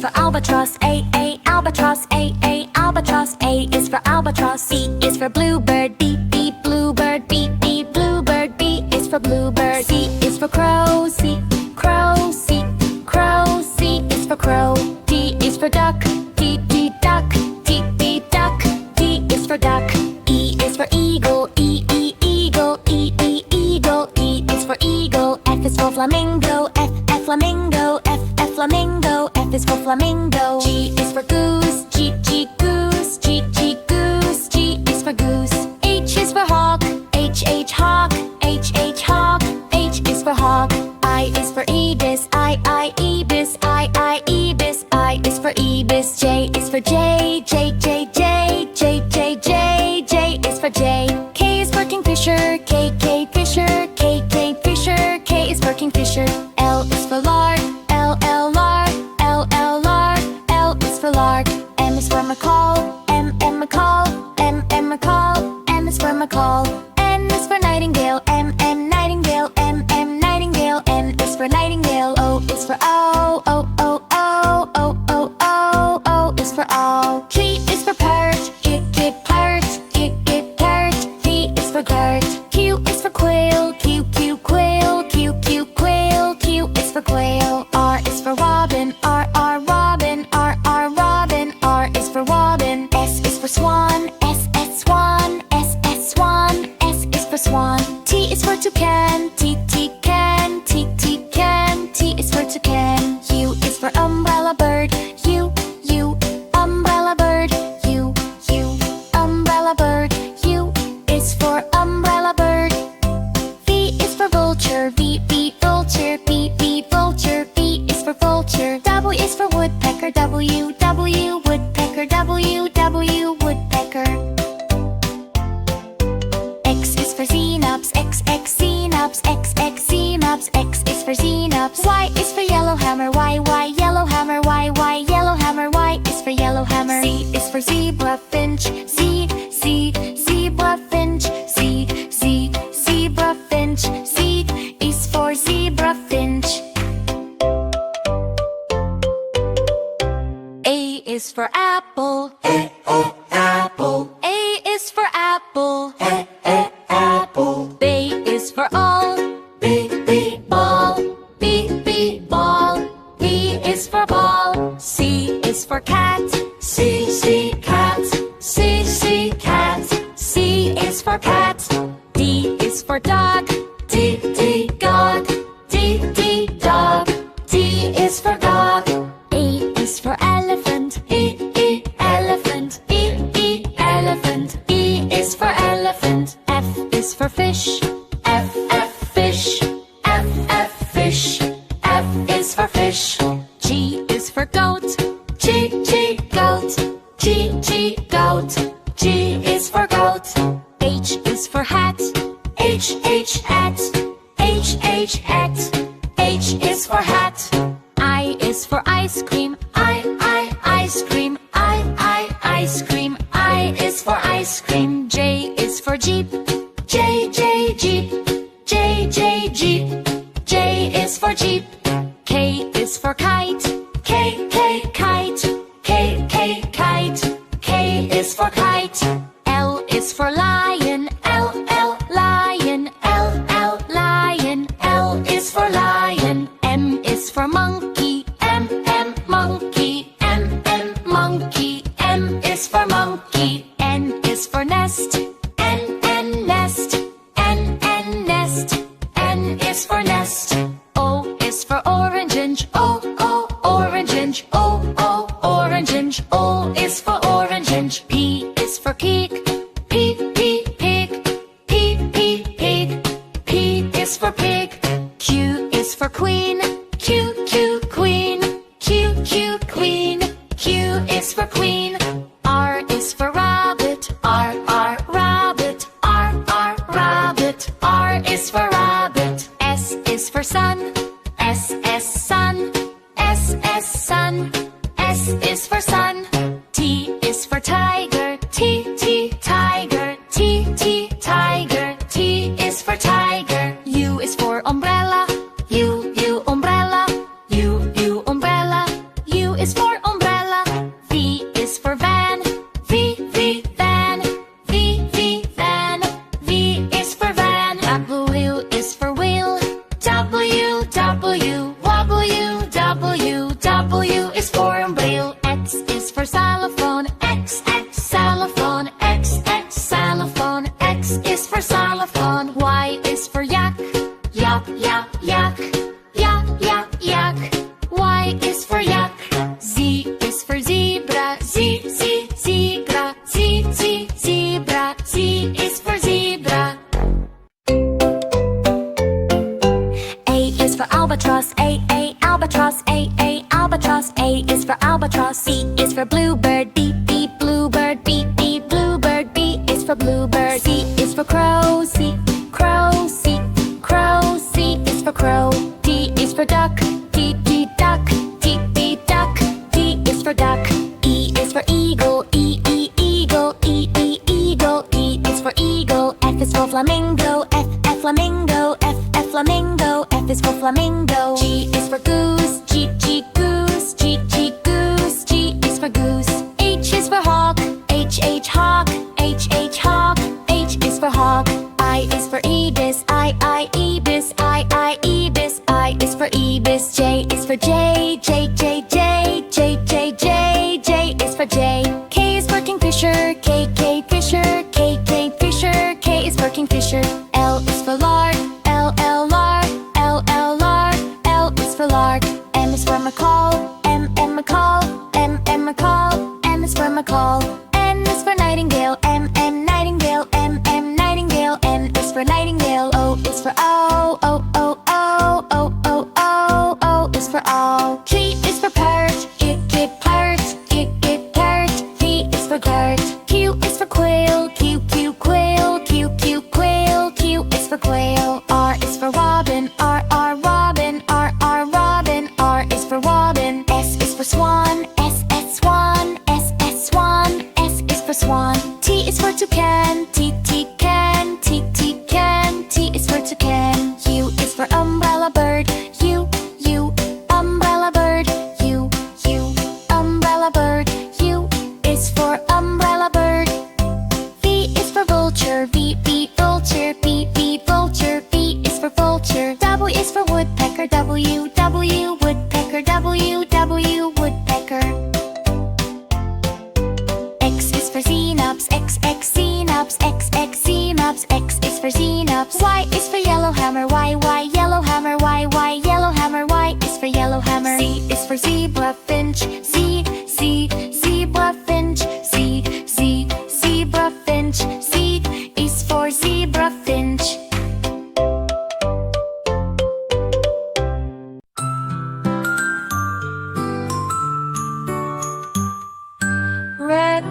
for albatross. A, albatross. A, albatross. A is for albatross. B is for bluebird. B, bluebird. B, bluebird. B is for bluebird. C is for crow. C, crow. C, crow. C is for crow. D is for duck. D, duck. D, duck. D is for duck. E is for eagle. E, eagle. E, eagle. E is for eagle. F is for flamingo. F, flamingo. F, flamingo. F is for flamingo. G is for goose. G, goose. G, goose. G is for goose. H is for hawk. H, hawk. H, hawk. H is for hawk. I is for ibis. I, ibis. I, ibis. I is for ibis. J is for J. J, J, J. J, J, J. J is for J. K is for kingfisher. K, fisher. K, fisher. K is for kingfisher. L is for lark. L, lark. L, lark. L is for lark. M is for macaw. M, macaw. M, macaw. M is for macaw. N is for nightingale. M, nightingale. M, nightingale. N is for nightingale. O is for owl. O, O, O, O, O, O is for owl. P is for parrot. P, parrot. P, parrot. P is for parrot. Q is for quail. Q, quail. Q, quail. Q is for quail. R is for robin. R, robin. R, robin. R is for robin. S is for swan. S, swan. S, swan. S is for swan. T is for toucan. T, can. T, can. T is for toucan. U is for umbrella bird. U, umbrella bird. U, umbrella bird. U is for umbrella bird. V is for vulture. V, vulture. V, vulture. V is for vulture. W is for woodpecker. W, woodpecker. W, woodpecker. X is for xenops. X, xenops. X, xenops. X is for xenops. Y is for yellowhammer. Y, yellowhammer. Y, yellowhammer. Y is for yellowhammer. Z is for zebra finch. Z, zebra finch. Z, zebra finch. Z is for zebra finch. A is for apple. A, apple. A is for apple. A, apple. B is for all. B, ball. B, ball. B is for ball. C is for cat. C, cat. C, cat. C is for cat. D is for dog. D, dog. D, dog. D is for dog. E is for elephant. E, elephant. E, elephant. E is for elephant. F is for fish. F, fish. F, fish. F is for fish. G is for goat. G, goat. G, goat. G is for goat. H is for hat. H, hat. H, hat. H is for hat. I is for ice cream. I, ice cream. I, ice cream. I is for ice cream. J is for jeep. J, jeep. J, jeep. J is for jeep. K is for kite. K, kite. K, kite. K is for kite. L is for lion. L, lion. L, lion. L is for lion. M is for monkey. M, monkey. M, monkey. M is for monkey. N is for nest. N, nest. N, nest. N is for nest. O is for orange. O, orange. O, orange. O is for orange. P is for pig. P, pig. P, pig. P is for pig. Q is for queen. Q, queen. Q, queen. Q is for queen. R is for rabbit. R, rabbit. R, rabbit. R is for rabbit. S is for sun. S, sun. S, sun. S is for sun. T is for tiger. T, tiger. T, tiger. T is for tiger. U is for umbrella. U, umbrella. A, albatross, A, albatross. A is for albatross. B is for bluebird, B, bluebird, B, bluebird. B is for bluebird. C is for crow, C, crow, C, crow. C is for crow. D is for duck, D, duck, D, duck. D is for duck. E is for eagle, E, eagle, E, eagle. E is for eagle. F is for flamingo, F, flamingo, F, flamingo. F is for flamingo. G is for goose, G, goose, G, goose. G is for goose. H is for hawk, H, hawk, H, hawk. H is for hawk. I is for ibis, I, ibis, I, ibis. I is for ibis. J is for J, J, J is for J. K is for kingfisher, K, fisher, K, fisher. K is for kingfisher. L is for lark, L, lark, L, lark. L is for lark. M is for macaw, M, macaw, M, macaw. M is for macaw. N is for nightingale, M, nightingale, M, nightingale. N is for nightingale. O is for owl, O, O is for owl. P is for perch, it, perch, it, perch. P is for perch. Q is for quail, Q, quail, Q, quail. Q is for quail. R is for robin, R, robin, R, robin. R is for robin. S is for swan, S, swan, S, swan. S is for swan. T is for toucan, T, can, T, can. T is for toucan. U is for umbrella bird, U, umbrella bird, U, umbrella bird. U is for umbrella bird. V is for vulture, V, vulture, B, vulture. V is for vulture. W is for woodpecker, W, woodpecker, W, woodpecker. X is for xenops, X, xenops, X, xenops. X is for xenops. Y is for yellowhammer, Y, yellowhammer, Y, yellowhammer. Y is for yellowhammer. Z is for zebra finch, Z, zebra finch, Z, zebra finch. Z is for zebra finch. Red,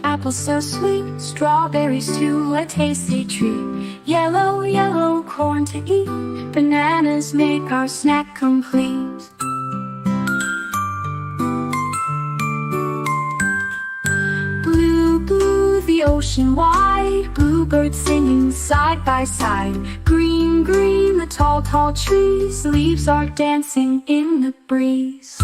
apple so sweet, strawberries to a tasty treat. Yellow, corn to eat, bananas make our snack complete. Blue, the ocean wide, bluebirds singing side by side. Green, the tall trees, leaves are dancing in the breeze.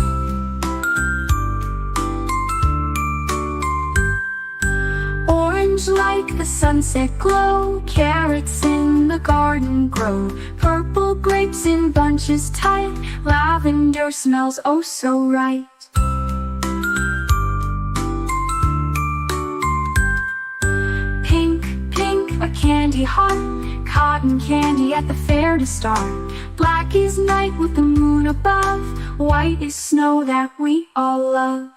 Orange like the sunset glow, carrots in the garden grow. Purple grapes in bunches tight, lavender smells oh so right. Pink, a candy heart, cotton candy at the fair to start. Black is night with the moon above, white is snow that we all love.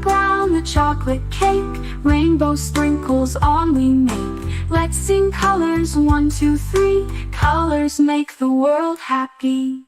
Brown, the chocolate cake, rainbow sprinkles on we make. Let's sing colors, 1, 2, 3, colors make the world happy.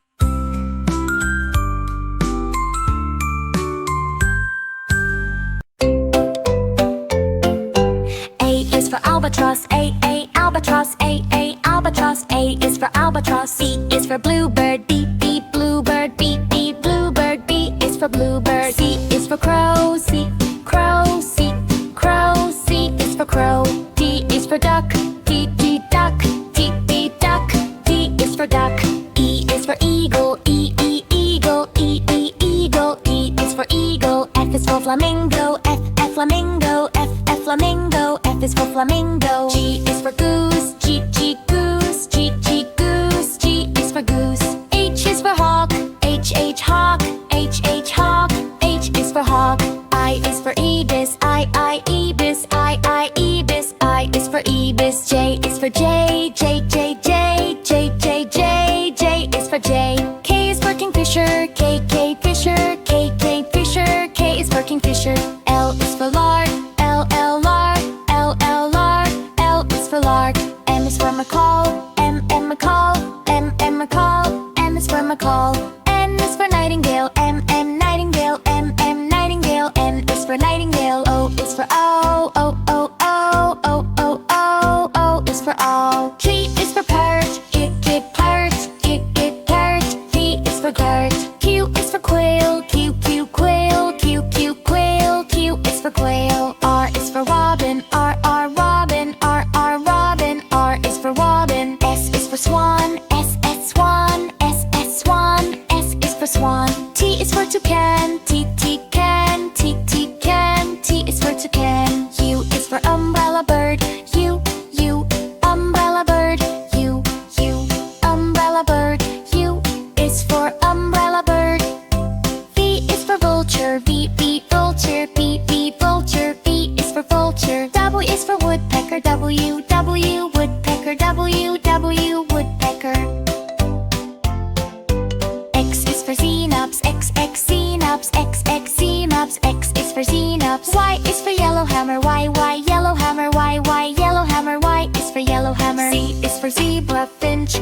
A is for albatross, A, albatross, A, albatross. A is for albatross. B is for bluebird, B, bluebird, B, bluebird. B is for bluebird. C is for crow, C, crow, C, crow. C is for crow. D is for duck, D, duck, D, duck. D is for duck. E is for eagle, E, eagle, E, eagle. E is for eagle. F is for flamingo, F, flamingo, F, flamingo. F is for flamingo. G is for goose, G, goose, G, goose. G is for goose. H is for hawk, H, hawk, H, hawk. H is for hawk. I is for ibis, I, ibis, I, ibis. I is for ibis. J is for J, J, is for J. K is for kingfisher, K, fisher, K, fisher. K is for kingfisher. L is for lark, L, lark, L, lark. L is for lark. Mark. M is for Macaw. Macaw. Macaw. M is for Macaw. N is for Nightingale. Nightingale. Nightingale. N is for Nightingale. O is for O. O is for Owl. P is for Perch. Perch. Perch. P is for Perch. Q is for Quail. Quail. Quail. Q is for Quail. R is for Robin. Robin. Robin. R is for Robin. S is for Swan. Swan. Swan. S is for Swan. T is for Toucan. Can. T is for Toucan. U is for Umbrella Bird. Umbrella Bird. U. Umbrella Bird. U is for Umbrella Bird. V is for Vulture. Vulture. Vulture. V is for Vulture. W is for Woodpecker. Woodpecker. Woodpecker. X is for Xenops. Xenops. Xenops. X is for Xenops. Y is for Yellowhammer. Yellowhammer. Yellowhammer. Y is for Yellowhammer. Z is for Zebra Finch.